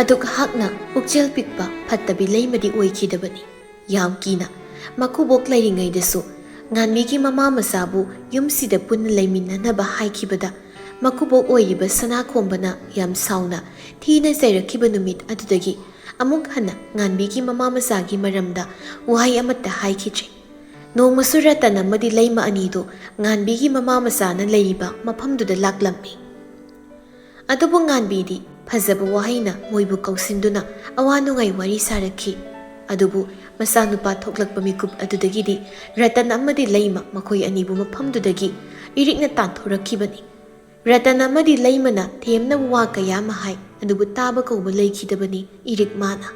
ꯑꯗꯨꯒ ꯍꯛꯅ ꯄꯨꯛꯆꯦꯜ ꯄꯤꯛꯄ ꯐꯠꯇꯕꯤ ꯂꯩꯃꯗꯤ ꯑꯣꯏꯈꯤꯗꯕꯅꯤ꯫ ꯌꯥꯝ ꯀꯤꯅ ꯃꯀꯨꯕꯣꯛ ꯂꯩꯔꯤꯉꯩꯗꯁꯨ ꯉꯥꯟꯕꯤꯒꯤ ꯃꯃꯥ ꯃꯆꯥꯕꯨ ꯌꯨꯝꯁꯤꯗ ꯄꯨꯟꯅ ꯂꯩꯃꯤꯟꯅꯅꯕ ꯍꯥꯏꯈꯤꯕꯗ ꯃꯀꯨꯕꯣꯛ ꯑꯣꯏꯔꯤꯕ ꯁꯅꯥꯈꯣꯝꯕꯅ ꯌꯥꯝ ꯁꯥꯎꯅ ꯊꯤꯅ ꯆꯩꯔꯛꯈꯤꯕ ꯅꯨꯃꯤꯠ ꯑꯗꯨꯗꯒꯤ ꯑꯃꯨꯛ ꯍꯟꯅ ꯉꯥꯟꯕꯤꯒꯤ ꯃꯃꯥ ꯃꯆꯥꯒꯤ ꯃꯔꯝꯗ ꯋꯥꯍꯩ ꯑꯃꯠꯇ ꯍꯥꯏꯈꯤꯗ꯭ꯔꯦ꯫ ꯅꯣꯡꯃꯁꯨ ꯔꯇꯟ ꯑꯃꯗꯤ ꯂꯩꯃ ꯑꯅꯤꯗꯨ ꯉꯥꯟꯕꯤꯒꯤ ꯃꯃꯥ ꯃꯆꯥꯅ ꯂꯩꯔꯤꯕ ꯃꯐꯝꯗꯨꯗ ꯂꯥꯛꯂꯝꯃꯤ꯫ ꯑꯗꯨꯕꯨ ꯉꯥꯟꯕꯤꯗꯤ ꯐꯖꯕ ꯋꯥꯍꯩꯅ ꯃꯣꯏꯕꯨ ꯀꯧꯁꯤꯟꯗꯨꯅ ꯑꯋꯥ ꯅꯨꯡꯉꯥꯏ ꯋꯥꯔꯤ ꯁꯥꯔꯛꯈꯤ꯫ ꯑꯗꯨꯕꯨ ꯃꯆꯥꯅꯨꯄꯥ ꯊꯣꯛꯂꯛꯄ ꯃꯤꯀꯨꯞ ꯑꯗꯨꯗꯒꯤꯗꯤ ꯔꯇꯟ ꯑꯃꯗꯤ ꯂꯩꯃ ꯃꯈꯣꯏ ꯑꯅꯤꯕꯨ ꯃꯐꯝꯗꯨꯗꯒꯤ ꯏꯔꯤꯛꯅ ꯇꯥꯟꯊꯣꯔꯛꯈꯤꯕꯅꯤ꯫ ꯔꯇꯟ ꯑꯃꯗꯤ ꯂꯩꯃꯅ ꯊꯦꯝꯅꯕ ꯋꯥ ꯀꯌꯥ ꯑꯃ ꯍꯥꯏ, ꯑꯗꯨꯕꯨ ꯇꯥꯕ ꯀꯧꯕ ꯂꯩꯈꯤꯗꯕꯅꯤ ꯏꯔꯤꯛ ꯃꯥꯅ꯫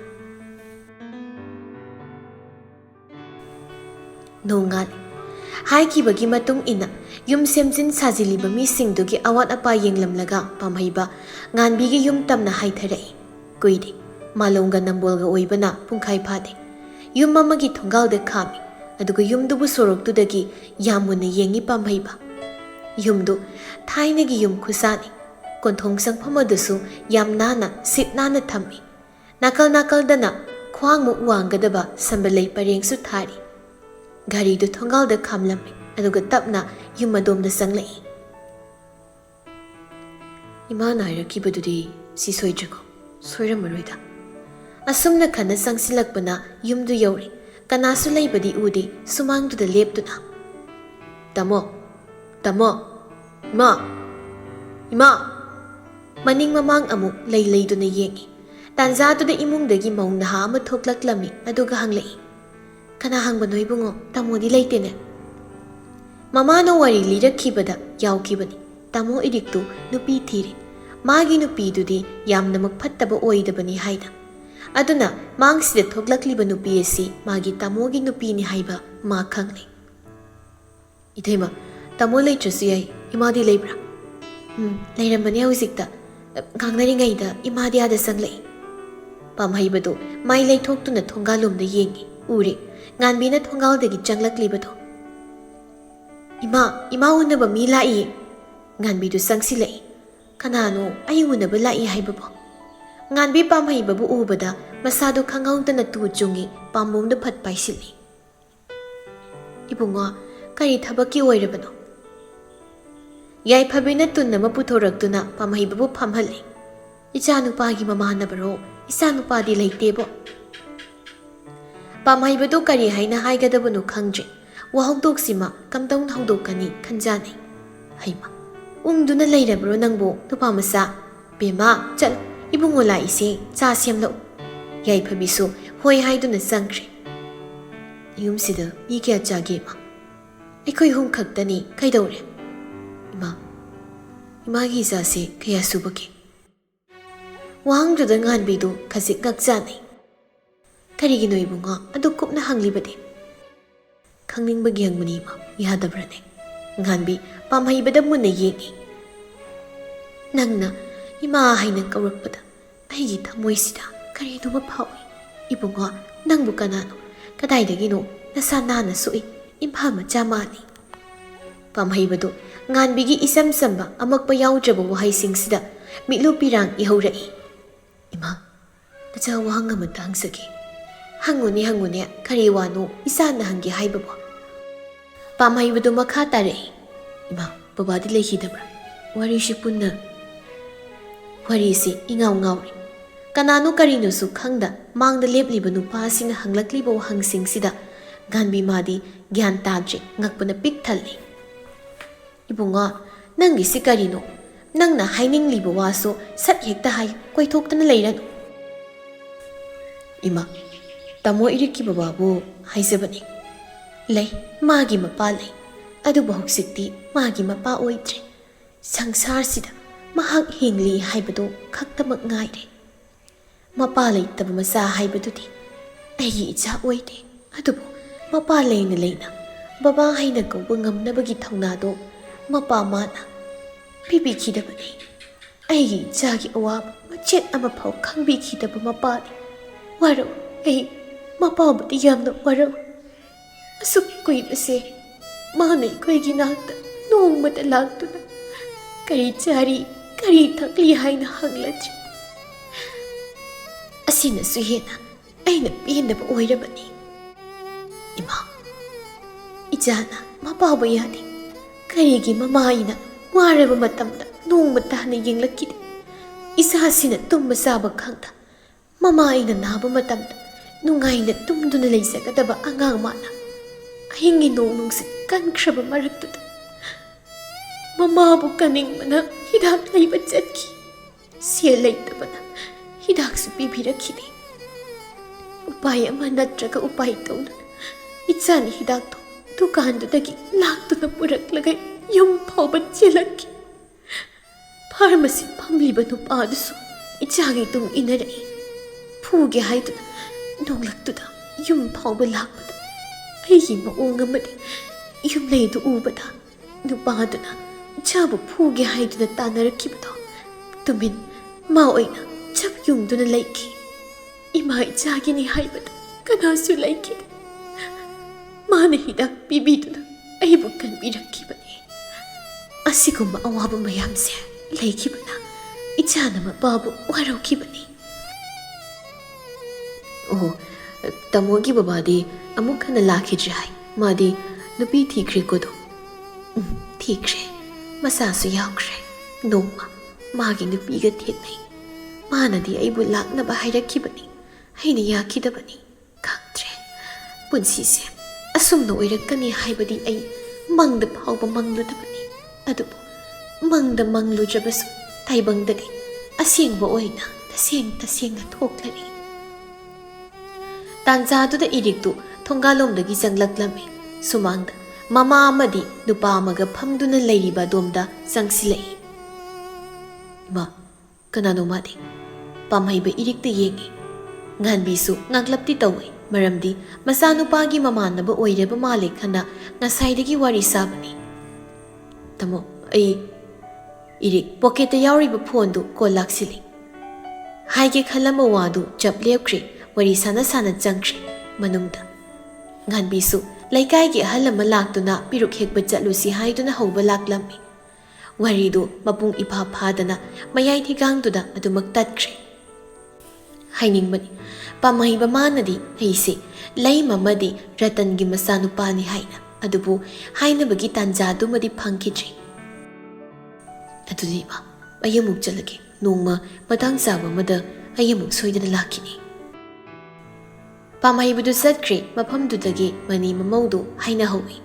ꯅꯣꯡꯉꯥꯜꯂꯦ꯫ ꯍꯥꯏꯈꯤꯕꯒꯤ ꯃꯇꯨꯡ ꯏꯟꯅ ꯌꯨꯝ ꯁꯦꯝꯖꯤꯟ ꯁꯥꯖꯤꯜꯂꯤꯕ ꯃꯤꯁꯤꯡꯗꯨꯒꯤ ꯑꯋꯥꯠ ꯑꯄꯥ ꯌꯦꯡꯂꯝꯂꯒ ꯄꯥꯝꯍꯩꯕ ꯉꯥꯟꯕꯤꯒꯤ ꯌꯨꯝ ꯇꯝꯅ ꯍꯥꯏꯊꯔꯛꯏ꯫ ꯀꯨꯏꯗꯦ, ꯃꯥꯂꯣꯝꯒ ꯅꯝꯕꯣꯜꯒ ꯑꯣꯏꯕꯅ ꯄꯨꯡꯈꯥꯏ ꯐꯥꯗꯦ꯫ ꯌꯨꯝ ꯑꯃꯒꯤ ꯊꯣꯡꯒꯥꯜꯗ ꯈꯥꯝꯃꯤ, ꯑꯗꯨꯒ ꯌꯨꯝꯗꯨꯕꯨ ꯁꯣꯔꯣꯛꯇꯨꯗꯒꯤ ꯌꯥꯝ ꯃꯨꯟꯅ ꯌꯦꯡꯉꯤ ꯄꯥꯝꯍꯩꯕ꯫ ꯌꯨꯝꯗꯨ ꯊꯥꯏꯅꯒꯤ ꯌꯨꯝ ꯈꯨꯁꯥꯅꯤ꯫ ꯀꯣꯟꯊꯣꯡ ꯆꯪꯐꯝ ꯑꯗꯨꯁꯨ ꯌꯥꯝ ꯅꯥꯟꯅ ꯁꯤꯠ ꯅꯥꯟꯅ ꯊꯝꯃꯤ꯫ ꯅꯥꯀꯜ ꯅꯥꯀꯜꯗꯅ ꯈ꯭ꯋꯥꯡꯃꯨꯛ ꯋꯥꯡꯒꯗꯕ ꯁꯝꯕꯜꯂꯩ ꯄꯔꯦꯡꯁꯨ ꯊꯥꯔꯤ꯫ ꯒꯥꯔꯤꯗꯨ ꯊꯣꯡꯒꯥꯜꯗ ꯈꯥꯝꯂꯝꯃꯤ, ꯑꯗꯨꯒ ꯇꯞꯅ ꯌꯨꯝ ꯑꯗꯣꯝꯗ ꯆꯪꯂꯛꯏ꯫ ꯏꯃꯥꯅ ꯍꯥꯏꯔꯛꯈꯤꯕꯗꯨꯗꯤ ꯁꯤ ꯁꯣꯏꯗ꯭ꯔꯦꯀꯣ? ꯁꯣꯏꯔꯝꯃꯔꯣꯏꯗ꯫ ꯑꯁꯨꯝꯅ ꯈꯟꯅ ꯆꯪꯁꯤꯜꯂꯛꯄꯅ ꯌꯨꯝꯗꯨ ꯌꯧꯔꯦ꯫ ꯀꯅꯥꯁꯨ ꯂꯩꯕꯗꯤ ꯎꯗꯦ ꯁꯨꯃꯥꯡꯗꯨꯗ ꯂꯦꯞꯇꯨꯅ꯫ ꯇꯥꯃꯣ, ꯇꯥꯃꯣ, ꯏꯃꯥ, ꯏꯃꯥ! ꯃꯅꯤꯡ ꯃꯃꯥꯡ ꯑꯃꯨꯛ ꯂꯩꯗꯨꯅ ꯌꯦꯡꯏ꯫ ꯇꯥꯟꯖꯥꯗꯨꯗ ꯏꯃꯨꯡꯗꯒꯤ ꯃꯧ ꯅꯍꯥ ꯑꯃ ꯊꯣꯛꯂꯛꯂꯝꯃꯤ, ꯑꯗꯨꯒ ꯍꯪꯂꯛꯏ, ꯀꯅꯥ ꯍꯪꯕꯅꯣ ꯏꯕꯨꯡꯉꯣ? ꯇꯥꯃꯣꯗꯤ ꯂꯩꯇꯦꯅꯦ꯫ ꯃꯃꯥꯅ ꯋꯥꯔꯤ ꯂꯤꯔꯛꯈꯤꯕꯗ ꯌꯥꯎꯈꯤꯕꯅꯤ ꯇꯥꯃꯣ ꯏꯔꯤꯛꯇꯨ ꯅꯨꯄꯤ ꯊꯤꯔꯦ, ꯃꯥꯒꯤ ꯅꯨꯄꯤꯗꯨꯗꯤ ꯌꯥꯝꯅꯃꯛ ꯐꯠꯇꯕ ꯑꯣꯏꯗꯕꯅꯤ ꯍꯥꯏꯅ꯫ ꯑꯗꯨꯅ ꯃꯥꯡꯁꯤꯗ ꯊꯣꯛꯂꯛꯂꯤꯕ ꯅꯨꯄꯤ ꯑꯁꯤ ꯃꯥꯒꯤ ꯇꯥꯃꯣꯒꯤ ꯅꯨꯄꯤꯅꯤ ꯍꯥꯏꯕ ꯃꯥ ꯈꯪꯂꯦ꯫ ꯏꯇꯩꯃ, ꯇꯥꯃꯣ ꯂꯩꯇ꯭ꯔꯁꯨ ꯌꯥꯏ, ꯏꯃꯥꯗꯤ ꯂꯩꯕ꯭ꯔꯥ? ꯂꯩꯔꯝꯕꯅꯦ ꯍꯧꯖꯤꯛꯇ꯫ ꯉꯥꯡꯅꯔꯤꯉꯩꯗ ꯏꯃꯥꯗꯤ ꯑꯥꯗ ꯆꯪꯂꯛꯏ꯫ ꯄꯥꯝꯍꯩꯕꯗꯨ ꯃꯥꯏ ꯂꯩꯊꯣꯛꯇꯨꯅ ꯊꯣꯡꯒꯥꯜꯂꯣꯝꯗ ꯌꯦꯡꯏ꯫ ꯎꯔꯦ ꯉꯥꯟꯕꯤꯅ ꯊꯣꯡꯒꯥꯜꯗꯒꯤ ꯆꯪꯂꯛꯂꯤꯕꯗꯣ꯫ ꯏꯃꯥ ꯎꯅꯕ ꯃꯤ ꯂꯥꯛꯏ꯫ ꯉꯥꯟꯕꯤꯗꯨ ꯆꯪꯁꯤꯜꯂꯛꯏ꯫ ꯀꯅꯥꯅꯣ ꯑꯩ ꯎꯅꯕ ꯂꯥꯛꯏ ꯍꯥꯏꯕꯕꯣ? ꯉꯥꯟꯕꯤ ꯄꯥꯝꯍꯩꯕꯕꯨ ꯎꯕꯗ ꯃꯁꯥꯗꯨ ꯈꯪꯍꯧꯗꯅ ꯇꯨ ꯆꯨꯡꯉꯤ, ꯄꯥꯝꯕꯣꯝꯗ ꯐꯠ ꯄꯥꯏꯁꯤꯜꯂꯤ꯫ ꯏꯕꯨꯡꯉꯣ, ꯀꯔꯤ ꯊꯕꯛꯀꯤ ꯑꯣꯏꯔꯕꯅꯣ? ꯌꯥꯏꯐꯕꯤꯅ ꯇꯨꯟ ꯑꯃ ꯄꯨꯊꯣꯔꯛꯇꯨꯅ ꯄꯥꯝꯍꯩꯕꯕꯨ ꯐꯝꯍꯜꯂꯤ꯫ ꯏꯆꯥꯅꯨꯄꯥꯒꯤ ꯃꯃꯥꯟꯅꯕꯔꯣ? ꯏꯆꯥꯅꯨꯄꯥꯗꯤ ꯂꯩꯇꯦꯕꯣ꯫ ꯄꯥꯝꯍꯩꯕꯗꯨ ꯀꯔꯤ ꯍꯥꯏꯅ ꯍꯥꯏꯒꯗꯕꯅꯣ ꯈꯪꯗ꯭ꯔꯦ꯫ ꯋꯥꯍꯧꯗꯣꯛꯁꯤꯃ ꯀꯝꯗꯧꯅ ꯍꯧꯗꯣꯛꯀꯅꯤ ꯈꯟꯖꯥꯅꯩ꯫ ꯍꯩꯃ, ꯎꯪꯗꯨꯅ ꯂꯩꯔꯕ꯭ꯔꯣ ꯅꯪꯕꯣ ꯅꯨꯄꯥ ꯃꯆꯥ? ꯕꯦꯝꯃ, ꯆꯠꯂꯣ, ꯏꯕꯨꯡꯉꯣ ꯂꯥꯛꯏꯁꯦ, ꯆꯥ ꯁꯦꯝꯂꯛꯎ꯫ ꯌꯥꯏꯐꯕꯤꯁꯨ ꯍꯣꯏ ꯍꯥꯏꯗꯨꯅ ꯆꯪꯈ꯭ꯔꯦ꯫ ꯌꯨꯝꯁꯤꯗ ꯃꯤ ꯀꯌꯥ ꯆꯥꯒꯦ ꯏꯃꯥ? ꯑꯩꯈꯣꯏ 6 ꯈꯛꯇꯅꯤ, ꯀꯩꯗꯧꯔꯦ? ꯏꯃꯥꯒꯤ ꯏꯆꯥꯁꯦ ꯀꯌꯥ ꯁꯨꯕꯒꯦ? ꯋꯥꯍꯪꯗꯨꯗ ꯉꯥꯟꯕꯤꯗꯨ ꯈꯖꯤꯛ ꯉꯛꯆꯥꯅꯩ꯫ ꯀꯔꯤꯒꯤꯅꯣ ꯏꯕꯨꯡꯉꯣ ꯑꯗꯨ ꯀꯨꯞꯅ ꯍꯪꯂꯤꯕꯗꯤ? ꯈꯪꯅꯤꯡꯕꯒꯤ ꯍꯪꯕꯅꯤ ꯏꯃꯥ, ꯌꯥꯗꯕ꯭ꯔꯅꯦ? ꯉꯥꯟꯕꯤ ꯄꯥꯝꯍꯩꯕꯗ ꯃꯨꯟꯅ ꯌꯦꯡꯏ꯫ ꯅꯪꯅ ꯏꯃꯥ ꯍꯥꯏꯅ ꯀꯧꯔꯛꯄꯗ ꯑꯩꯒꯤ ꯊꯃꯣꯏꯁꯤꯗ ꯀꯔꯤꯅꯣꯃ ꯐꯥꯎꯏ꯫ ꯏꯕꯨꯡꯉꯣ, ꯅꯪꯕꯨ ꯀꯅꯥꯅꯣ? ꯀꯗꯥꯏꯗꯒꯤꯅꯣ? ꯅꯁꯥ ꯅꯥꯟꯅ ꯁꯣꯛꯏ, ꯏꯝꯐꯥꯜ ꯃꯆꯥ ꯃꯥꯜꯂꯤ꯫ ꯄꯥꯝꯍꯩꯕꯗꯨ ꯉꯥꯟꯕꯤꯒꯤ ꯏꯆꯝ ꯆꯝꯕ ꯑꯃꯛꯄ ꯌꯥꯎꯗ꯭ꯔꯕ ꯋꯥꯍꯩꯁꯤꯡꯁꯤꯗ ꯃꯤꯠꯂꯨ ꯄꯤꯔꯥꯡ ꯏꯍꯧꯔꯛꯏ꯫ ꯏꯃꯥ, ꯅꯆꯥ ꯋꯥꯍꯪ ꯑꯃꯇ ꯍꯪꯖꯒꯦ꯫ ꯍꯪꯉꯨꯅꯦ, ꯀꯔꯤ ꯋꯥꯅꯣ ꯏꯆꯥꯅ ꯍꯪꯒꯦ ꯍꯥꯏꯕꯕꯣ? ꯄꯥꯝꯍꯩꯕꯗꯨ ꯃꯈꯥ ꯇꯥꯔꯛꯏ꯫ ꯏꯃꯥ, ꯕꯕꯥꯗꯤ ꯂꯩꯈꯤꯗꯕ꯭ꯔꯥ? ꯋꯥꯔꯤꯁꯤ ꯏꯉꯥꯎ ꯉꯥꯎꯔꯤ꯫ ꯀꯅꯥꯅꯣ ꯀꯔꯤꯅꯣꯁꯨ ꯈꯪꯗ ꯃꯥꯡꯗ ꯂꯦꯞꯂꯤꯕ ꯅꯨꯄꯥꯁꯤꯡꯅ ꯍꯪꯂꯛꯂꯤꯕ ꯋꯥꯍꯪꯁꯤꯡꯁꯤꯗ ꯉꯥꯟꯕꯤ ꯃꯥꯗꯤ ꯒ꯭ꯌꯥꯟ ꯇꯥꯗ꯭ꯔꯦ, ꯉꯛꯄꯅ ꯄꯤꯛ ꯊꯜꯂꯤ꯫ ꯏꯕꯨꯡꯉꯣ, ꯅꯪꯒꯤꯁꯤ ꯀꯔꯤꯅꯣ? ꯅꯪꯅ ꯍꯥꯏꯅꯤꯡꯂꯤꯕ ꯋꯥꯁꯨ ꯁꯠ ꯍꯦꯛꯇ ꯍꯥꯏ, ꯀꯣꯏꯊꯣꯛꯇꯅ ꯂꯩꯔꯅꯨ꯫ ꯏꯃꯥ, ꯇꯥꯃꯣ ꯏꯔꯤꯛꯀꯤ ꯕꯕꯥꯕꯨ ꯍꯥꯏꯖꯕꯅꯤ꯫ ꯂꯩ, ꯃꯥꯒꯤ ꯃꯄꯥ ꯂꯩ, ꯑꯗꯨꯕꯨ ꯍꯧꯖꯤꯛꯇꯤ ꯃꯥꯒꯤ ꯃꯄꯥ ꯑꯣꯏꯗ꯭ꯔꯦ꯫ ꯁꯪꯁꯥꯔꯁꯤꯗ ꯃꯍꯥꯛ ꯍꯤꯡꯂꯤ ꯍꯥꯏꯕꯗꯨ ꯈꯛꯇꯃꯛ ꯉꯥꯏꯔꯦ꯫ ꯃꯄꯥ ꯂꯩꯇꯕ ꯃꯆꯥ ꯍꯥꯏꯕꯗꯨꯗꯤ ꯑꯩꯒꯤ ꯏꯆꯥ ꯑꯣꯏꯗꯦ, ꯑꯗꯨꯕꯨ ꯃꯄꯥ ꯂꯩꯅ ꯂꯩꯅ ꯕꯕꯥ ꯍꯥꯏꯅ ꯀꯧꯕ ꯉꯝꯅꯕꯒꯤ ꯊꯧꯅꯥꯗꯣ ꯃꯄꯥ ꯃꯥꯅ ꯄꯤꯕꯤꯈꯤꯗꯕꯅꯤ꯫ ꯑꯩꯒꯤ ꯏꯆꯥꯒꯤ ꯑꯋꯥꯕ ꯃꯆꯦꯠ ꯑꯃꯐꯥꯎ ꯈꯪꯕꯤꯈꯤꯗꯕ ꯃꯄꯥꯅꯤ꯫ ꯋꯥꯔꯧ, ꯑꯩ ꯃꯄꯥꯕꯨꯗꯤ ꯌꯥꯝꯅ ꯋꯥꯔꯧ꯫ ꯑꯁꯨꯛ ꯀꯨꯏꯕꯁꯦ ꯃꯥꯅ ꯑꯩꯈꯣꯏꯒꯤ ꯅꯥꯛꯇ ꯅꯣꯡꯃꯇ ꯂꯥꯛꯇꯨꯅ ꯀꯔꯤ ꯆꯥꯔꯤ, ꯀꯔꯤ ꯊꯛꯂꯤ ꯍꯥꯏꯅ ꯍꯪꯂꯛꯇ꯭ꯔꯤ꯫ ꯑꯁꯤꯅꯁꯨ ꯍꯦꯟꯅ ꯑꯩꯅ ꯄꯦꯟꯗꯕ ꯑꯣꯏꯔꯕꯅꯤ ꯏꯃꯥ ꯏꯆꯥꯅ ꯃꯄꯥꯕ ꯌꯥꯗꯦ ꯀꯔꯤꯒꯤ ꯃꯃꯥꯏꯅ ꯋꯥꯔꯕ ꯃꯇꯝꯗ ꯅꯣꯡꯃꯇ ꯍꯟꯅ ꯌꯦꯡꯂꯛꯈꯤꯗꯦ ꯏꯆꯥꯁꯤꯅ ꯇꯨꯝꯕ ꯆꯥꯕ ꯈꯪꯗ ꯃꯃꯥꯏꯅ ꯅꯥꯕ ꯃꯇꯝꯗ ꯅꯨꯡꯉꯥꯏꯅ ꯇꯨꯝꯗꯨꯅ ꯂꯩꯖꯒꯗꯕ ꯑꯉꯥꯡ ꯃꯥꯅ ꯑꯍꯤꯡꯒꯤ ꯅꯣꯡ ꯅꯨꯡꯁꯤꯠ ꯀꯟꯈ꯭ꯔꯕ ꯃꯔꯛꯇꯨꯗ ꯃꯃꯥꯕꯨ ꯀꯟꯅꯤꯡꯕꯅ ꯍꯤꯗꯥꯛ ꯂꯩꯕ ꯆꯠꯈꯤ ꯁꯦꯜ ꯂꯩꯇꯕꯅ ꯍꯤꯗꯥꯛꯁꯨ ꯄꯤꯕꯤꯔꯛꯈꯤꯗꯦ ꯎꯄꯥꯏ ꯑꯃ ꯅꯠꯇ꯭ꯔꯒ ꯎꯄꯥꯏ ꯇꯧꯗꯨꯅ ꯏꯆꯥꯅ ꯍꯤꯗꯥꯛꯇꯣ ꯗꯨꯀꯥꯟꯗꯨꯗꯒꯤ ꯂꯥꯛꯇꯨꯅ ꯄꯨꯔꯛꯂꯒ ꯌꯨꯝ ꯐꯥꯎꯕ ꯆꯦꯜꯂꯛꯈꯤ ꯐꯥꯔꯃꯥꯁꯤ ꯐꯝꯂꯤꯕ ꯅꯨꯄꯥꯗꯨꯁꯨ ꯏꯆꯥꯒꯤ ꯇꯨꯡ ꯏꯟꯅꯔꯛꯏ ꯐꯨꯒꯦ ꯍꯥꯏꯗꯨꯅ ꯅꯣꯡꯂꯛꯇꯨꯗ ꯌꯨꯝ ꯐꯥꯎꯕ ꯂꯥꯛꯄꯗ ꯑꯩꯒꯤ ꯃꯑꯣꯡ ꯑꯃꯗꯤ ꯌꯨꯝꯂꯩꯗꯨ ꯎꯕꯗ ꯅꯨꯄꯥꯗꯨꯅ ꯏꯆꯥꯕꯨ ꯐꯨꯒꯦ ꯍꯥꯏꯗꯨꯅ ꯇꯥꯟꯅꯔꯛꯈꯤꯕꯗꯣ ꯇꯨꯃꯤꯟ ꯃꯥ ꯑꯣꯏꯅ ꯆꯞ ꯌꯨꯡꯗꯨꯅ ꯂꯩꯈꯤ ꯏꯃꯥ ꯏꯆꯥꯒꯤꯅꯤ ꯍꯥꯏꯕꯗ ꯀꯅꯥꯁꯨ ꯂꯩꯈꯤꯗꯦ ꯃꯥꯅ ꯍꯤꯗꯥꯛ ꯄꯤꯕꯤꯗꯨꯅ ꯑꯩꯕꯨ ꯀꯟꯕꯤꯔꯛꯈꯤꯕꯅꯤ ꯑꯁꯤꯒꯨꯝꯕ ꯑꯋꯥꯕ ꯃꯌꯥꯝꯁꯦ ꯂꯩꯈꯤꯕꯅ ꯏꯆꯥꯅ ꯃꯄꯥꯕꯨ ꯋꯥꯔꯧꯈꯤꯕꯅꯤ ꯑꯣ ꯇꯥꯃꯣꯒꯤ ꯕꯕꯥꯗꯤ ꯑꯃꯨꯛ ꯍꯟꯅ ꯂꯥꯛꯈꯤꯗ꯭ꯔꯦ ꯍꯥꯏ ꯃꯥꯗꯤ ꯅꯨꯄꯤ ꯊꯤꯈ꯭ꯔꯦꯀꯣꯗꯣ ꯊꯤꯈ꯭ꯔꯦ ꯃꯆꯥꯁꯨ ꯌꯥꯎꯈ꯭ꯔꯦ ꯅꯣꯡꯃ ꯃꯥꯒꯤ ꯅꯨꯄꯤꯒ ꯊꯦꯡꯅꯩ ꯃꯥꯅꯗꯤ ꯑꯩꯕꯨ ꯂꯥꯛꯅꯕ ꯍꯥꯏꯔꯛꯈꯤꯕꯅꯤ ꯑꯩꯅ ꯌꯥꯈꯤꯗꯕꯅꯤ ꯈꯪꯗ꯭ꯔꯦ ꯄꯨꯟꯁꯤꯁꯦ ꯑꯁꯨꯝꯅ ꯑꯣꯏꯔꯛꯀꯅꯤ ꯍꯥꯏꯕꯗꯤ ꯑꯩ ꯃꯪꯗ ꯐꯥꯎꯕ ꯃꯪꯂꯨꯗꯕꯅꯤ ꯑꯗꯨꯕꯨ ꯃꯪꯗ ꯃꯪꯂꯨꯗ꯭ꯔꯕꯁꯨ ꯇꯥꯏꯕꯪꯗꯗꯤ ꯑꯁꯦꯡꯕ ꯑꯣꯏꯅ ꯇꯁꯦꯡꯅ ꯊꯣꯛꯂꯔꯤ ꯇꯥꯟꯖꯥꯗꯨꯗ ꯏꯔꯤꯛꯇꯨ ꯊꯣꯡꯒꯥꯜꯂꯣꯝꯗꯒꯤ ꯆꯪꯂꯛꯂꯝꯃꯤ ꯁꯨꯃꯥꯡꯗ ꯃꯃꯥ ꯑꯃꯗꯤ ꯅꯨꯄꯥ ꯑꯃꯒ ꯐꯝꯗꯨꯅ ꯂꯩꯔꯤꯕ ꯑꯗꯣꯝꯗ ꯆꯪꯁꯤꯜꯂꯛꯏ ꯏꯃꯥ ꯀꯅꯥꯅꯣ ꯃꯥꯗꯤ ꯄꯥꯝꯍꯩꯕ ꯏꯔꯤꯛꯇ ꯌꯦꯡꯉꯤ ꯉꯥꯟꯕꯤꯁꯨ ꯉꯥꯛꯂꯞꯇꯤ ꯇꯧꯏ ꯃꯔꯝꯗꯤ ꯃꯆꯥꯅꯨꯄꯥꯒꯤ ꯃꯃꯥꯟꯅꯕ ꯑꯣꯏꯔꯕ ꯃꯥꯜꯂꯦ ꯈꯟꯅ ꯉꯁꯥꯏꯗꯒꯤ ꯋꯥꯔꯤ ꯁꯥꯕꯅꯤ ꯇꯥꯃꯣ ꯑꯩ ꯏꯔꯤꯛ ꯄꯣꯀꯦꯠꯇ ꯌꯥꯎꯔꯤꯕ ꯐꯣꯟꯗꯨ ꯀꯣꯜ ꯂꯥꯛꯁꯤꯜꯂꯤ ꯍꯥꯏꯒꯦ ꯈꯜꯂꯝꯕ ꯋꯥꯗꯨ ꯆꯞ ꯂꯦꯞꯈ꯭ꯔꯦ ꯋꯥꯔꯤ ꯁꯥꯟꯅ ꯆꯪꯈ꯭ꯔꯦ ꯃꯅꯨꯡꯗ ꯉꯥꯟꯕꯤꯁꯨ ꯂꯩꯀꯥꯏꯒꯤ ꯑꯍꯜ ꯑꯃ ꯂꯥꯛꯇꯨꯅ ꯄꯤꯔꯨꯛ ꯍꯦꯛꯄ ꯆꯠꯂꯨꯁꯤ ꯍꯥꯏꯗꯨꯅ ꯍꯧꯕ ꯂꯥꯛꯂꯝꯃꯤ ꯋꯥꯔꯤꯗꯨ ꯃꯄꯨꯡ ꯏꯐꯥ ꯐꯥꯗꯅ ꯃꯌꯥꯏ ꯊꯤꯒꯥꯡꯗꯨꯗ ꯑꯗꯨꯃꯛ ꯇꯠꯈ꯭ꯔꯦ ꯍꯥꯏꯅꯤꯡꯕꯅꯤ ꯄꯥꯝꯍꯩꯕ ꯃꯥꯅꯗꯤ ꯑꯩꯁꯦ ꯂꯩꯝ ꯑꯃꯗꯤ ꯔꯇꯟꯒꯤ ꯃꯆꯥꯅꯨꯄꯥꯅꯤ ꯍꯥꯏꯅ ꯑꯗꯨꯕꯨ ꯍꯥꯏꯅꯕꯒꯤ ꯇꯥꯟꯖꯥꯗꯨꯃꯗꯤ ꯐꯪꯈꯤꯗ꯭ꯔꯤ ꯑꯗꯨꯗꯤ ꯏꯃꯥ ꯑꯩ ꯑꯃꯨꯛ ꯆꯠꯂꯒꯦ ꯅꯣꯡꯃ ꯃꯇꯥꯡ ꯆꯥꯕ ꯑꯃꯗ ꯑꯩ ꯑꯃꯨꯛ ꯁꯣꯏꯗꯅ ꯂꯥꯛꯈꯤꯅꯤ ꯄꯥꯝꯍꯩꯕꯗꯨ ꯆꯠꯈ꯭ꯔꯦ ꯃꯐꯝꯗꯨꯗꯒꯤ ꯃꯅꯤ ꯃꯃꯧꯗꯨ ꯍꯥꯏꯅꯍꯧꯏ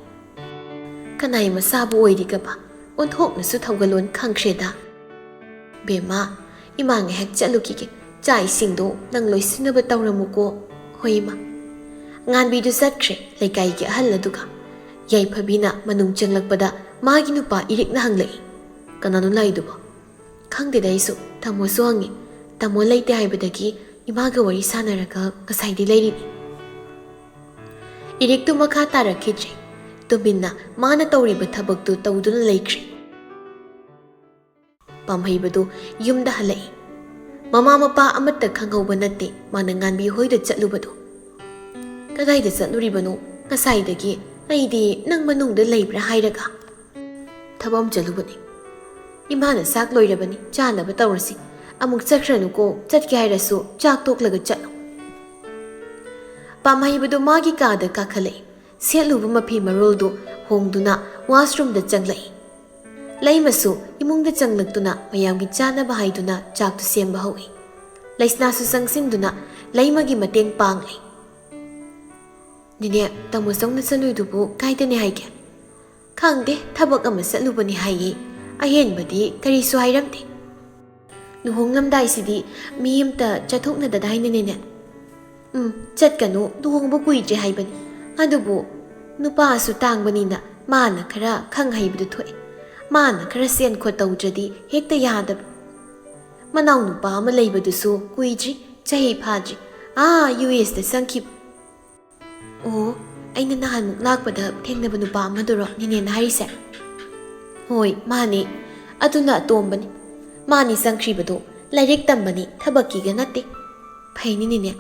ꯀꯅꯥꯏ ꯃꯆꯥꯕꯨ ꯑꯣꯏꯔꯤꯒꯕ ꯑꯣꯟꯊꯣꯛꯅꯁꯨ ꯊꯧꯒꯜꯂꯣꯟ ꯈꯪꯈ꯭ꯔꯦꯗ ꯕꯦꯝꯃ ꯏꯃꯥ ꯉꯥꯏꯍꯥꯛ ꯆꯠꯂꯨꯈꯤꯒꯦ ꯆꯥꯛ ꯏꯁꯤꯡꯗꯣ ꯅꯪ ꯂꯣꯏꯁꯤꯟꯅꯕ ꯇꯧꯔꯝꯃꯨꯀꯣ ꯍꯣꯏ ꯏꯃꯥ ꯉꯥꯟꯕꯤꯗꯨ ꯆꯠꯈ꯭ꯔꯦ ꯂꯩꯀꯥꯏꯒꯤ ꯑꯍꯜ ꯑꯗꯨꯒ ꯌꯥꯏꯐꯕꯤꯅ ꯃꯅꯨꯡ ꯆꯪꯂꯛꯄꯗ ꯃꯥꯒꯤ ꯅꯨꯄꯥ ꯏꯔꯤꯛꯅ ꯍꯪꯂꯛꯏ ꯀꯅꯥꯅꯣ ꯂꯥꯛꯏꯗꯨꯕꯣ ꯈꯪꯗꯦꯗ ꯑꯩꯁꯨ ꯇꯥꯃꯣꯁꯨ ꯍꯪꯉꯤ ꯇꯥꯃꯣ ꯂꯩꯇꯦ ꯍꯥꯏꯕꯗꯒꯤ ꯏꯃꯥꯒ ꯋꯥꯔꯤ ꯁꯥꯟꯅꯔꯒ ꯉꯁꯥꯏꯗꯤ ꯂꯩꯔꯤꯅꯤ ꯏꯔꯤꯛꯇꯨ ꯃꯈꯥ ꯇꯥꯔꯛꯈꯤꯗ꯭ꯔꯦ ꯇꯨꯃꯤꯟꯅ ꯃꯥꯅ ꯇꯧꯔꯤꯕ ꯊꯕꯛꯇꯨ ꯇꯧꯗꯨꯅ ꯂꯩꯈ꯭ꯔꯦ ꯄꯥꯝꯍꯩꯕꯗꯨ ꯌꯨꯝꯗ ꯍꯜꯂꯛꯏ ꯃꯃꯥ ꯃꯄꯥ ꯑꯃꯠꯇ ꯈꯪꯍꯧꯕ ꯅꯠꯇꯦ ꯃꯥꯅ ꯉꯥꯟꯕꯤ ꯍꯣꯏꯗ ꯆꯠꯂꯨꯕꯗꯣ ꯀꯗꯥꯏꯗ ꯆꯠꯂꯨꯔꯤꯕꯅꯣ ꯉꯁꯥꯏꯗꯒꯤ ꯑꯩꯗꯤ ꯅꯪ ꯃꯅꯨꯡꯗ ꯂꯩꯕ꯭ꯔꯥ ꯍꯥꯏꯔꯒ ꯊꯕꯛ ꯑꯃ ꯆꯠꯂꯨꯕꯅꯤ ꯏꯃꯥꯅ ꯆꯥꯛ ꯂꯣꯏꯔꯕꯅꯤ ꯆꯥꯅꯕ ꯇꯧꯔꯁꯤ ꯑꯃꯨꯛ ꯆꯠꯈ꯭ꯔꯅꯨꯀꯣ ꯆꯠꯀꯦ ꯍꯥꯏꯔꯁꯨ ꯆꯥꯛ ꯇꯣꯛꯂꯒ ꯆꯠꯂꯨ ꯄꯥꯝꯍꯩꯕꯗꯨ ꯃꯥꯒꯤ ꯀꯥꯗ ꯀꯥꯈꯠꯂꯛꯏ ꯁꯦꯠꯂꯨꯕ ꯃꯐꯤ ꯃꯔꯣꯜꯗꯨ ꯍꯣꯡꯗꯨꯅ ꯋꯥꯁꯔꯨꯝꯗ ꯆꯪꯂꯛꯏ ꯂꯩꯃꯁꯨ ꯏꯃꯨꯡꯗ ꯆꯪꯂꯛꯇꯨꯅ ꯃꯌꯥꯝꯒꯤ ꯆꯥꯅꯕ ꯍꯥꯏꯗꯨꯅ ꯆꯥꯛꯇꯨ ꯁꯦꯝꯕ ꯍꯧꯏ ꯂꯩꯁꯅꯥꯁꯨ ꯆꯪꯁꯤꯟꯗꯨꯅ ꯂꯩꯃꯒꯤ ꯃꯇꯦꯡ ꯄꯥꯡꯂꯤ ꯅꯤꯅꯦ ꯇꯥꯃꯣ ꯆꯧꯅ ꯆꯠꯂꯨꯏꯗꯨꯕꯨ ꯀꯥꯏꯗꯅꯦ ꯍꯥꯏꯒꯦ ꯈꯪꯗꯦ ꯊꯕꯛ ꯑꯃ ꯆꯠꯂꯨꯕꯅꯤ ꯍꯥꯏꯌꯦ ꯑꯍꯦꯟꯕꯗꯤ ꯀꯔꯤꯁꯨ ꯍꯥꯏꯔꯝꯗꯦ ꯂꯨꯍꯣꯡꯂꯝꯗꯥꯏꯁꯤꯗꯤ ꯃꯤ ꯑꯃꯇ ꯆꯠꯊꯣꯛꯅꯗꯗꯥꯏꯅꯅꯦ ꯆꯠꯀꯅꯨ ꯂꯨꯍꯣꯡꯕ ꯀꯨꯏꯗ꯭ꯔꯦ ꯍꯥꯏꯕꯅꯤ ꯑꯗꯨꯕꯨ ꯅꯨꯄꯥꯁꯨ ꯇꯥꯡꯕꯅꯤꯅ ꯃꯥꯅ ꯈꯔ ꯈꯪ ꯍꯩꯕꯗꯨ ꯊꯣꯛꯑꯦ ꯃꯥꯅ ꯈꯔ ꯁꯦꯟ ꯈꯣꯠ ꯇꯧꯗ꯭ꯔꯗꯤ ꯍꯦꯛꯇ ꯌꯥꯗꯕ ꯃꯅꯥꯎ ꯅꯨꯄꯥ ꯑꯃ ꯂꯩꯕꯗꯨꯁꯨ ꯀꯨꯏꯗ꯭ꯔꯤ ꯆꯍꯤ ꯐꯥꯗ꯭ꯔꯤ US ꯆꯪꯈꯤꯕ ꯑꯣ ꯑꯩꯅ ꯅꯍꯥꯟꯃꯨꯛ ꯂꯥꯛꯄꯗ ꯊꯦꯡꯅꯕ ꯅꯨꯄꯥ ꯑꯃꯗꯨꯔꯣ ꯅꯤꯅꯦꯅ ꯍꯥꯏꯔꯤꯁꯦ ꯍꯣꯏ ꯃꯥꯅꯤ ꯑꯗꯨꯅ ꯑꯇꯣꯝꯕꯅꯤ ꯃꯥꯅꯤ ꯆꯪꯈ꯭ꯔꯤꯕꯗꯣ ꯂꯥꯏꯔꯤꯛ ꯇꯝꯕꯅꯤ ꯊꯕꯛꯀꯤꯒ ꯅꯠꯇꯦ ꯐꯩꯅꯤ ꯅꯤꯅꯦ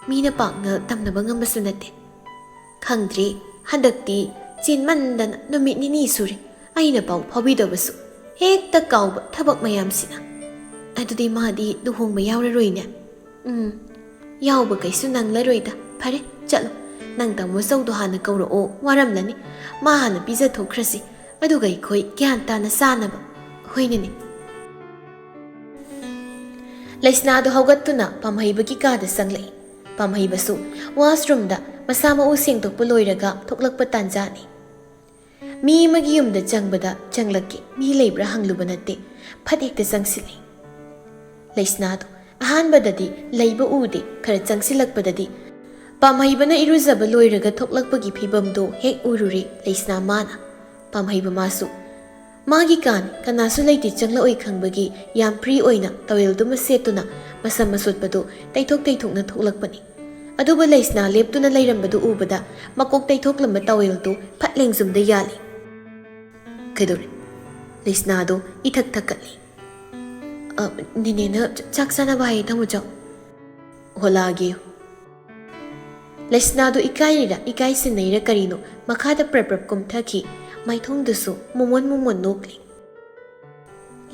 ꯃꯤꯅ ꯄꯥꯛꯅ ꯇꯝꯅꯕ ꯉꯝꯕꯁꯨ ꯅꯠꯇꯦ ꯈꯪꯗ꯭ꯔꯤ ꯍꯟꯗꯛꯇꯤ ꯆꯤꯟꯃꯟꯗꯅ ꯅꯨꯃꯤꯠ ꯅꯤꯅꯤ ꯁꯨꯔꯦ ꯑꯩꯅ ꯄꯥꯎ ꯐꯥꯎꯕꯤꯗꯕꯁꯨ ꯍꯦꯛꯇ ꯀꯥꯎꯕ ꯊꯕꯛ ꯃꯌꯥꯝꯁꯤꯅ ꯑꯗꯨꯗꯤ ꯃꯥꯗꯤ ꯂꯨꯍꯣꯡꯕ ꯌꯥꯎꯔꯔꯣꯏꯅꯦ Yauba kaisu nanglaroida. Phare, chalo. Nang tamo saudo hana kaurao waramlani. Ma hana pizza thokrasi. Aduga ikoi gyan tana sanaba. Hoinini. Laisnado haugattuna pamhaibagi kada sanglai. Pamhaibasu washroom da masama useng tokpa loiraga thoklakpa tanjani. Mi magi yumda changbada changlaki mi leibra hangluba natte phatekta changsilai. Laisnado ahanbadadi leiba ude khara changsilakpadadi pamhaibana iruzaba loiraga thoklakpagi phibamdo hek ururi Laisna mana pamhaiba masu magi kan kanasu leiti changla oi khangbagi yam free oina tawel duma setuna masam masutpadu taithokna thoklakpani aduba Laisna leptuna leirambadu ubada makok taithoklamba tawel tu phatleng zumda yali kaidore Laisna do ithak thakali Ninena chaksana bai tamujo holagi Laisna do ikaira ikai sinaira karino makhada prep kum thaki maithong dusu mumon nokli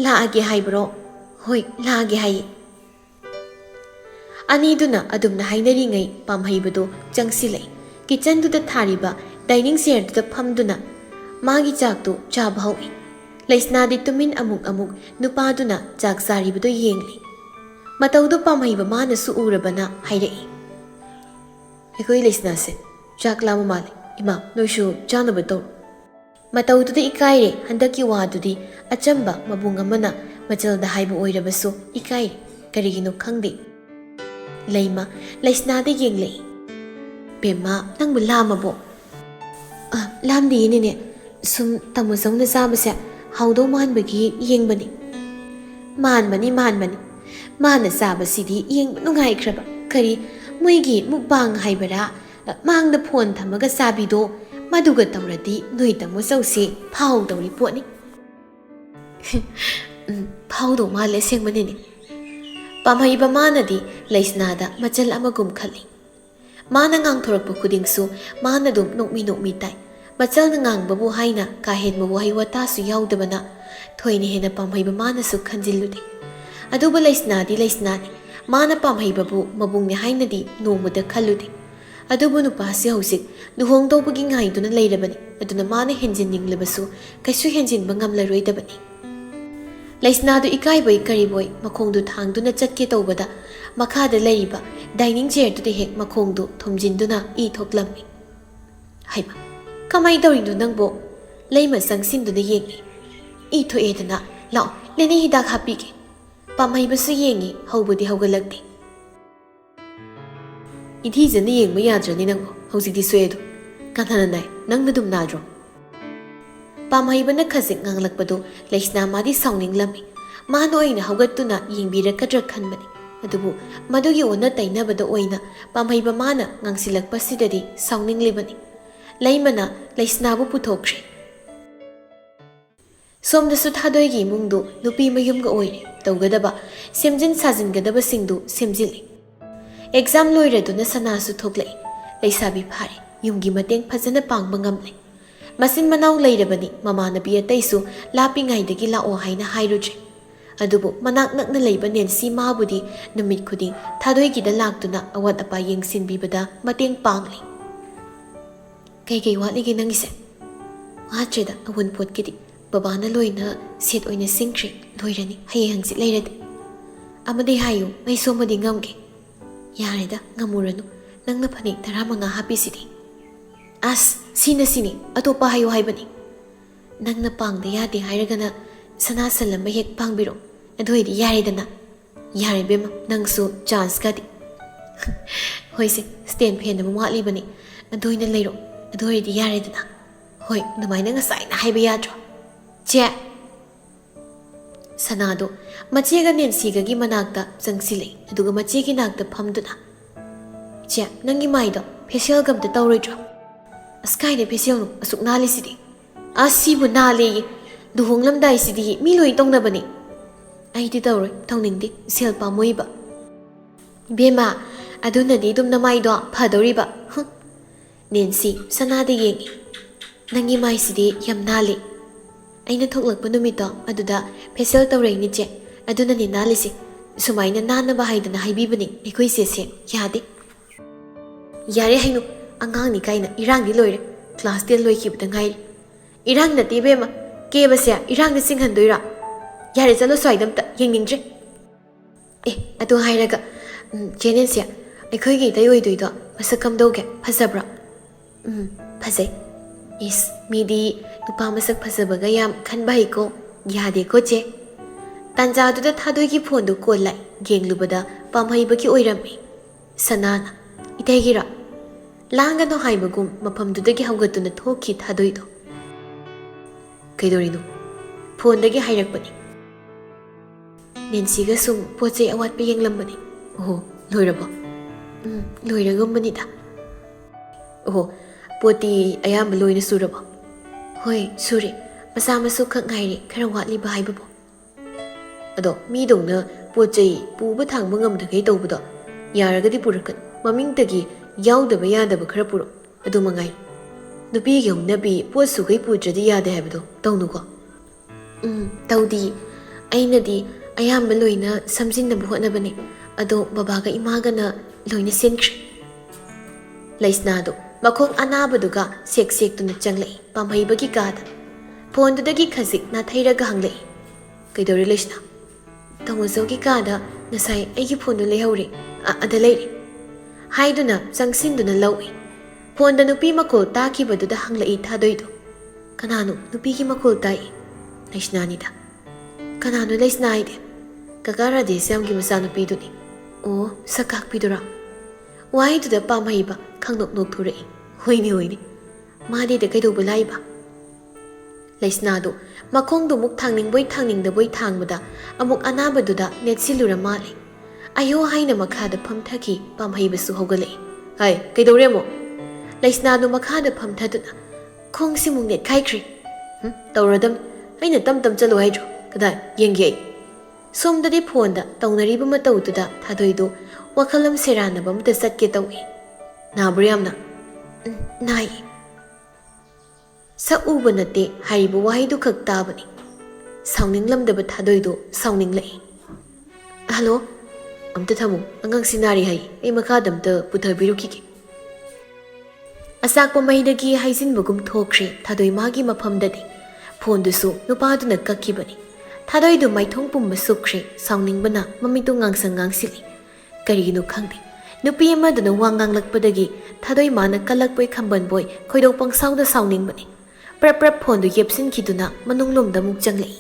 la age haibro hoi la age hai ani duna adumna hainari ngai pamhaibado changsilai kitchen du da thariba dining chair du da phamduna magi chak tu cha bhawi Laisna di tumin amuk nupa duna chak saribado yengli mataudu pamhaiba mana su urabana hairei ekoi Laisna se chak lama male ima noishu janaba tor mataudu da ikaire handaki wadudi achamba mabung amana machal da haiba oirabasu ikaire karigino khangde Laima Laisna da yenglei Bema nangbu lama bo lam di ne sum tamuzong na sabase haudo manbagi yengbani manbani mana sabasidi yengba nungai khraba kari muigi mukbang haibara mang da phone thamaga sabido maduga tawradi noi tamo sausi phau dawri potni phau do male sengmani ni pamhaiba manadi Laisna da machal amagum khali mana ngang thorakpa khudingsu mana dum nokmi tai machal na ngang babu haina ka hen babu haiwa ta su yaudabana thoini hena pamhaiba mana su khanjillude aduba Laisna di Laisna ni mana pamhaiba bu mabung ne haina di nomada khallude adubu nupa si hausik luhong tawpagi ngaiduna leirabani aduna mana henjin ninglabasu kaisu henjin bangam laroidabani Laisna du ikai boy kari boy makong du thang du na chatke tawbada makhada leiriba dining chair du de hek makong du thomjin du na I thoklammi haiba kamai dawri du nangbo leima sangsin du na yengi I tho edana lao lene hidak hapige pamhaiba su yengi haubadi haugalakti Ithi jana yengba yadrani nangbo hausidi soedu kanhana nai nangna dum nadro pamhaiba na khazik nganglakpado Laisna madi sauning lami mano oina haugattuna yengbirakadra khanbani adubu madugi ona tainabada oina pamhaiba mana ngangsilakpa sidadi sauning libani Laimana Laisna bu puthokre somdasu thadoigi mungdu nupi mayumga oire tawgadaba semjin sajingadaba singdu semjili exam loiraduna sanasu thoklai Laisabi phare yumgi mateng phajana pangba ngamle masin manaw leirabani mamanabi ataisu lapingaidagi lao haina hairudre adubu manak nakna leiba Nancy mabudi numit khuding thadoigida laktuna awat apa yengsinbibada mateng pangli kai walige nangise wacheda awun potkidi babana loina set oina singkri loirani hayangsi leirade amade hayu mai somadi ngamge yareda ngamuranu nangna phani taramanga hapisidi as sini atopa hayo haibani nangna pangda yade hairagana sana salamba hek pangbiro adoidi yaredana yare bema nangsu chance kadi hoise stand pen na watli bani adoina leiro adoidi yaredana hoi namaina ngasai na haiba yadro che sanado machega Nancy gi manakta changsile aduga machegi nakta phamduna che nangi maido facial gam ta tawroidro askai ne facial asuk nali sidi asibu nali duhonglamdai sidi mi loi tongnabani ai di tawroi tawningdi sel pamoiba bema aduna di dum namai do phadoriba Nancy sanade yengi nangi mai sidi yam nali aina thoklakpa numito aduda facial tawrei ni che aduna ni nalisi ꯁꯨꯃꯥꯏꯅ ꯅꯥꯟꯅꯕ ꯍꯥꯏꯗꯅ ꯍꯥꯏꯕꯤꯕꯅꯤ ꯑꯩꯈꯣꯏ ꯆꯦꯁꯦ ꯌꯥꯗꯦ ꯌꯥꯔꯦ ꯍꯥꯏꯅꯨ ꯑꯉꯥꯡꯅꯤ ꯀꯥꯏꯅ ꯏꯔꯥꯡꯗꯤ ꯂꯣꯏꯔꯦ class 10 ꯂꯣꯏꯈꯤꯕꯗ ꯉꯥꯏꯔꯤ ꯏꯔꯥꯡ ꯅꯠꯇꯦ ꯏꯕꯦꯝꯃ ꯀꯦꯕꯁꯦ ꯏꯔꯥꯡꯗ ꯆꯤꯡꯍꯟꯗꯣꯏꯔꯥ ꯌꯥꯔꯦ ꯆꯠꯂꯣ ꯁ꯭ꯋꯥꯏꯗ ꯑꯝꯇ ꯌꯦꯡꯅꯤꯡꯗ꯭ꯔꯦ ꯑꯗꯨ ꯍꯥꯏꯔꯒ ꯆꯦꯅꯦꯜꯁꯦ ꯑꯩꯈꯣꯏꯒꯤ ꯏꯇꯩ ꯑꯣꯏꯗꯣꯏꯗꯣ ꯃꯁꯛ ꯀꯝꯗꯧꯒꯦ ꯐꯖꯕ꯭ꯔꯣ ꯐꯖꯩ ꯏꯁ ꯃꯤꯗꯤ ꯅꯨꯄꯥ ꯃꯁꯛ ꯐꯖꯕꯒ ꯌꯥꯝ ꯈꯟꯕ ꯍꯩꯀꯣ ꯌꯥꯗꯦꯀꯣ ꯆꯦ ꯇꯥꯟꯖꯥꯗꯨꯗ ꯊꯥꯗꯣꯏꯒꯤ ꯐꯣꯟꯗꯨ ꯀꯣꯜ ꯂꯥꯛꯏ ꯌꯦꯡꯂꯨꯕꯗ ꯄꯥꯝꯍꯩꯕꯒꯤ ꯑꯣꯏꯔꯝꯃꯤ ꯁꯅꯥꯅ ꯏꯇꯩꯒꯤꯔꯥ ꯂꯥꯡꯒꯅꯣ ꯍꯥꯏꯕꯒꯨꯝ ꯃꯐꯝꯗꯨꯗꯒꯤ ꯍꯧꯒꯠꯇꯨꯅ ꯊꯣꯛꯈꯤ ꯊꯥꯗꯣꯏꯗꯣ ꯀꯩꯗꯧꯔꯤꯅꯣ ꯐꯣꯟꯗꯒꯤ ꯍꯥꯏꯔꯛꯄꯅꯤ ꯅꯦꯟꯁꯤꯒ ꯁꯨꯝ ꯄꯣꯠ ꯆꯩ ꯑꯋꯥꯠꯄ ꯌꯦꯡꯂꯝꯕꯅꯤ ꯑꯣꯍꯣ ꯂꯣꯏꯔꯕꯣ ꯂꯣꯏꯔꯒꯨꯝꯕꯅꯤꯗ ꯑꯣꯍꯣ ꯄꯣꯠꯇꯤ ꯑꯌꯥꯝꯕ ꯂꯣꯏꯅ ꯁꯨꯔꯕꯣ ꯍꯣꯏ ꯁꯨꯔꯦ ꯃꯆꯥ ꯃꯁꯨ ꯈꯛ ꯉꯥꯏꯔꯦ ꯈꯔ ꯋꯥꯠꯂꯤꯕ ꯍꯥꯏꯕꯕꯨ ꯑꯗꯣ ꯃꯤꯗꯧꯅ ꯄꯣꯠ ꯆꯩ ꯄꯨꯕ ꯊꯥꯡꯕ ꯉꯝꯗ꯭ꯔꯤꯈꯩ ꯇꯧꯕꯗꯣ ꯌꯥꯔꯒꯗꯤ ꯄꯨꯔꯛꯀꯅꯨ ꯃꯃꯤꯡꯇꯒꯤ ꯌꯥꯎꯗꯕ ꯌꯥꯗꯕ ꯈꯔ ꯄꯨꯔꯛ ꯑꯗꯨ ꯃꯉꯥꯏ ꯅꯨꯄꯤꯒꯤ ꯍꯧꯅꯕꯤ ꯄꯣꯠ ꯁꯨꯈꯩ ꯄꯨꯗ꯭ꯔꯗꯤ ꯌꯥꯗꯦ ꯍꯥꯏꯕꯗꯣ ꯇꯧꯅꯨꯀꯣ ꯇꯧꯗꯤ ꯑꯩꯅꯗꯤ ꯑꯌꯥꯝꯕ ꯂꯣꯏꯅ ꯁꯝꯖꯤꯟꯅꯕ ꯍꯣꯠꯅꯕꯅꯤ ꯑꯗꯣ ꯕꯕꯥꯒ ꯏꯃꯥꯒꯅ ꯂꯣꯏꯅ ꯁꯤꯟꯈ꯭ꯔꯦ ꯂꯩꯁꯅꯥꯗꯣ ꯃꯈꯣꯡ ꯑꯅꯥꯕꯗꯨꯒ ꯁꯦꯛ ꯁꯦꯛꯇꯨꯅ ꯆꯪꯂꯛꯏ ꯄꯥꯝꯍꯩꯕꯒꯤ ꯀꯥꯗ ꯐꯣꯟꯗꯨꯗꯒꯤ ꯈꯖꯤꯛ ꯅꯥꯊꯩꯔꯒ ꯍꯪꯂꯛꯏ ꯀꯩꯗꯧꯔꯦ ꯂꯩꯁꯅꯥ ꯇꯥꯃꯣꯆꯧꯒꯤ ꯀꯥꯗ ꯉꯁꯥꯏ ꯑꯩꯒꯤ ꯐꯣꯟꯗꯨ ꯂꯩꯍꯧꯔꯦ ꯑꯗ ꯂꯩꯔꯦ ꯍꯥꯏꯗꯨꯅ ꯆꯪꯁꯤꯟꯗꯨꯅ ꯂꯧꯏ ꯐꯣꯟꯗ ꯅꯨꯄꯤ ꯃꯈꯣꯜ ꯇꯥꯈꯤꯕꯗꯨꯗ ꯍꯪꯂꯛꯏ ꯊꯥꯗꯣꯏꯗꯣ ꯀꯅꯥꯅꯣ ꯅꯨꯄꯤꯒꯤ ꯃꯈꯣꯜ ꯇꯥꯏ ꯂꯩꯁꯅꯥꯅꯤꯗ ꯀꯅꯥꯅꯣ ꯂꯩꯁꯅꯥ ꯍꯥꯏꯗꯤ ꯀꯀꯥ ꯔꯥꯙꯦꯁ꯭ꯌꯥꯝꯒꯤ ꯃꯆꯥꯅꯨꯄꯤꯗꯨꯅꯤ ꯑꯣ ꯁꯛ ꯀꯥꯛꯄꯤꯗꯨꯔꯥ ꯋꯥꯍꯩꯗꯨꯗ ꯄꯥꯝꯍꯩꯕ ꯈꯪꯅꯣꯛ ꯅꯣꯛꯊꯣꯔꯛꯏ ꯍꯣꯏꯅꯦ ꯃꯥꯗꯤꯗ ꯀꯩꯗꯧꯕ ꯂꯥꯛꯏꯕ ꯂꯩꯁꯅꯥꯗꯨ ꯃꯈꯣꯡꯗꯨ ꯑꯃꯨꯛ ꯊꯥꯡꯅꯤꯡꯕꯣꯏ ꯊꯥꯡꯅꯤꯡꯗꯕꯣꯏ ꯊꯥꯡꯕꯗ ꯑꯃꯨꯛ ꯑꯅꯥꯕꯗꯨꯗ ꯅꯦꯠꯁꯤꯜꯂꯨꯔ ꯃꯥꯜꯂꯤ ꯑꯌꯣ ꯍꯥꯏꯅ ꯃꯈꯥꯗ ꯐꯝꯊꯈꯤ ꯄꯥꯝꯍꯩꯕꯁꯨ ꯍꯧꯒꯠꯂꯛꯏ ꯍꯥꯏ ꯀꯩꯗꯧꯔꯦ ꯑꯃꯨꯛ ꯂꯩꯁꯅꯥꯗꯨ ꯃꯈꯥꯗ ꯐꯝꯊꯗꯨꯅ ꯈꯣꯡꯁꯤꯃꯨꯛ ꯅꯦꯠꯈꯥꯏꯈ꯭ꯔꯦ ꯇꯧꯔꯗꯝꯅꯤ ꯑꯩꯅ ꯇꯝ ꯆꯠꯂꯨ ꯍꯥꯏꯗ꯭ꯔꯣ ꯀꯗꯥꯏ ꯌꯦꯡꯒꯦ ꯑꯩ ꯁꯣꯝꯗꯗꯤ ꯐꯣꯟꯗ ꯇꯧꯅꯔꯤꯕ ꯃꯇꯧꯗꯨꯗ ꯊꯥꯗꯣꯏꯗꯣ ꯋꯥꯈꯜ ꯑꯃ ꯁꯦꯔꯥꯟꯅꯕ ꯑꯃꯇ ꯆꯠꯀꯦ ꯇꯧꯏ ꯅꯥꯕ꯭ꯔꯣ ꯌꯥꯝꯅ ꯅꯥꯏ ꯁꯛ ꯎꯕ ꯅꯠꯇꯦ ꯍꯥꯏꯔꯤꯕ ꯋꯥꯍꯩꯗꯨ ꯈꯛ ꯇꯥꯕꯅꯤ ꯁꯥꯎꯅꯤꯡꯂꯝꯗꯕ ꯊꯥꯗꯣꯏꯗꯣ ꯁꯥꯎꯅꯤꯡꯂꯛꯏ ꯍꯜꯂꯣ ꯑꯝꯇ ꯊꯝꯃꯨ ꯑꯉꯥꯡꯁꯤ ꯅꯥꯔꯤ ꯍꯥꯏ ꯑꯩ ꯃꯈꯥꯗ ꯑꯝꯇ ꯄꯨꯊꯕꯤꯔꯨꯈꯤꯒꯦ ꯑꯆꯥꯛꯄ ꯃꯩꯗꯒꯤ ꯍꯩꯖꯤꯟꯕꯒꯨꯝ ꯊꯣꯛꯈ꯭ꯔꯦ ꯊꯥꯗꯣꯏ ꯃꯥꯒꯤ ꯃꯐꯝꯗꯗꯤ ꯐꯣꯟꯗꯨꯁꯨ ꯅꯨꯄꯥꯗꯨꯅ ꯀꯛꯈꯤꯕꯅꯤ ꯊꯥꯗꯣꯏꯗꯨ ꯃꯥꯏꯊꯣꯡ ꯄꯨꯝꯕ ꯁꯨꯛꯈ꯭ꯔꯦ ꯁꯥꯎꯅꯤꯡꯕꯅ ꯃꯃꯤꯠꯇꯨ ꯉꯥꯡꯁꯤꯜꯂꯤ ꯀꯔꯤꯒꯤꯅꯣ ꯈꯪꯗꯦ ꯅꯨꯄꯤ ꯑꯃꯗꯨꯅ ꯋꯥ ꯉꯥꯡꯂꯛꯄꯗꯒꯤ ꯊꯥꯗꯣꯏ ꯃꯥꯅ ꯀꯜꯂꯛꯄꯣꯏ ꯈꯝꯕꯟꯕꯣꯏ ꯈꯣꯏꯗꯧ ꯄꯪꯁꯥꯎꯗ ꯁꯥꯎꯅꯤꯡꯕꯅꯤ ꯄ꯭ꯔꯞ ꯐꯣꯟꯗꯨ ꯌꯦꯞꯁꯤꯟꯈꯤꯗꯨꯅ ꯃꯅꯨꯡꯂꯣꯝꯗ ꯑꯃꯨꯛ ꯆꯪꯂꯛꯏ